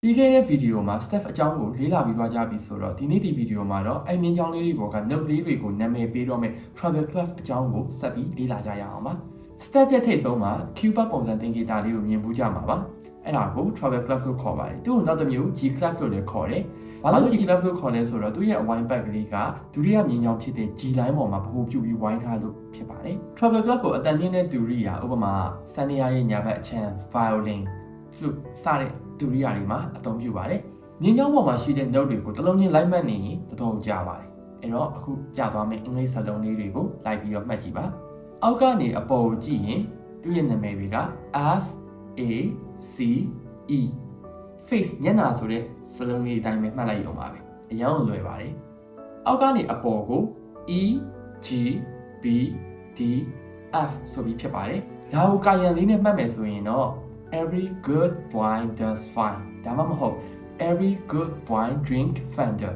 ပြီးခဲ့တဲ့ဗီဒီယိုမှာ staff အကြောင်းကိုလေ့လာပြီးသွားကြပြီဆိုတော့ဒီနေ့ဒီဗီဒီယိုမှာတော့အဲ့မြင်းကြောင်းလေးတွေပေါ်က note လေးတွေကိုနာမည်ပေးတော့မယ် travel club အကြောင်းကိုဆက်ပြီးလေ့လာကြရအောင်ပါ staff ရဲ့ထိပ်ဆုံးမှာ cube ပုံစံသင်္ကေတလေးကိုမြင်ဘူးကြမှာပါအဲ့ဒါကို travel club လို့ခေါ်ပါတယ်သူ့ကိုနောက်တစ်မျိုး G club လို့လည်းခေါ်တယ်ဘာလို့ G club လို့ခေါ်လဲဆိုတော့သူ့ရဲ့အဝိုင်းပတ်ကလေးကဒုတိယမြင်းကြောင်းဖြစ်တဲ့ G line ပေါ်မှာဗဟိုပြုပြီးဝိုင်းထားလို့ဖြစ်ပါတယ် travel club ကိုအတန်မြင့်တဲ့သူရိယာဥပမာစန္ဒယာရဲ့ညာဘက်အချမ်း violin flute စတဲ့သူရိယာတွေမှာအသုံးပြုပါတယ်မြင်းကြောင်းပေါ်မှာရှိတဲ့ note တွေကိုတစ်လုံးချင်းလိုက်မှတ်နေရင်တော်တော်ကြာပါတယ်အဲ့တော့အခုပြသွားမယ့်အင်္ဂလိပ်စာလုံးလေးတွေကိုလိုက်ပြီးတော့မှတ်ကြည့်ပါအောက်ကနေအပေါ်ကိုကြည့်ရင်သူ့ရဲ့နာမည်တွေက F A C E face ညနာဆိုတဲ့စလုံးလေးအတိုင်းပဲမှတ်လိုက်ရုံပါပဲအရင်ကလွယ်ပါတယ်အောက်ကနေအပေါ်ကို E G B D F ဆိုပြီးဖြစ်ပါတယ်ဒါကိုကာယံလေးနဲ့မှတ်မယ်ဆိုရင်တော့ every good boy does fine ဒါမှမဟုတ် every good boy drink Fanta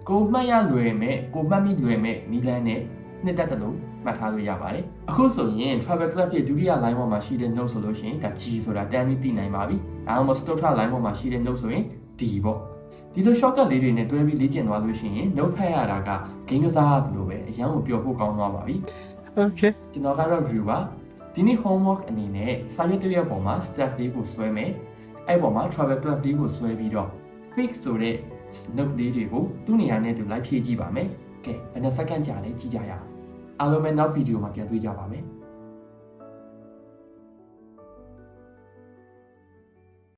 ကိုမှတ်ရလွယ်မဲ့ကိုမှတ်မိလွယ်မဲ့နီလန်းနဲ့နှစ်သက်တယ်လို့မှတ်ထားလို့ရပါတယ်အခုဆိုရင် travel club ရဲ့ဒုတိယ line ပေါ်မှာရှိတဲ့ note ဆိုလို့ရှိရင်ဒါ G ဆိုတာတန်းပြီးသိနိုင်ပါပြီဒါမှမဟုတ် stotra line ပေါ်မှာရှိတဲ့ note ဆိုရင် D ပေါ့ဒီလို shortcut လေးတွေနဲ့တွဲပြီးလေ့ကျင့်သွားလို့ရှိရင် note ဖတ်ရတာက game ကစားရတယ်လို့ပဲအရင်ကပျော်ဖို့ကောင်းသွားပါပြီ Okay. ကျွန်တော်ကတော့ review ပါဒီနေ့ homework အနေနဲ့စာရွက်တစ်ရွက်ပေါ်မှာ staff လေးကိုဆွဲမယ်အဲ့ပေါ်မှာ travel club လေးကိုဆွဲပြီးတော့ fix ဆိုတဲ့ note လေးတွေကိုသူ့နေရာနဲ့သူလိုက်ဖြည့်ကြည့်ပါမယ်ကဲဘယ်နှစက္ကန့်ကြာလဲကြည့်ကြရအောင်အားလုံးပဲနောက်ဗီဒီယိုမှာပြန်တွေ့ကြပါမယ်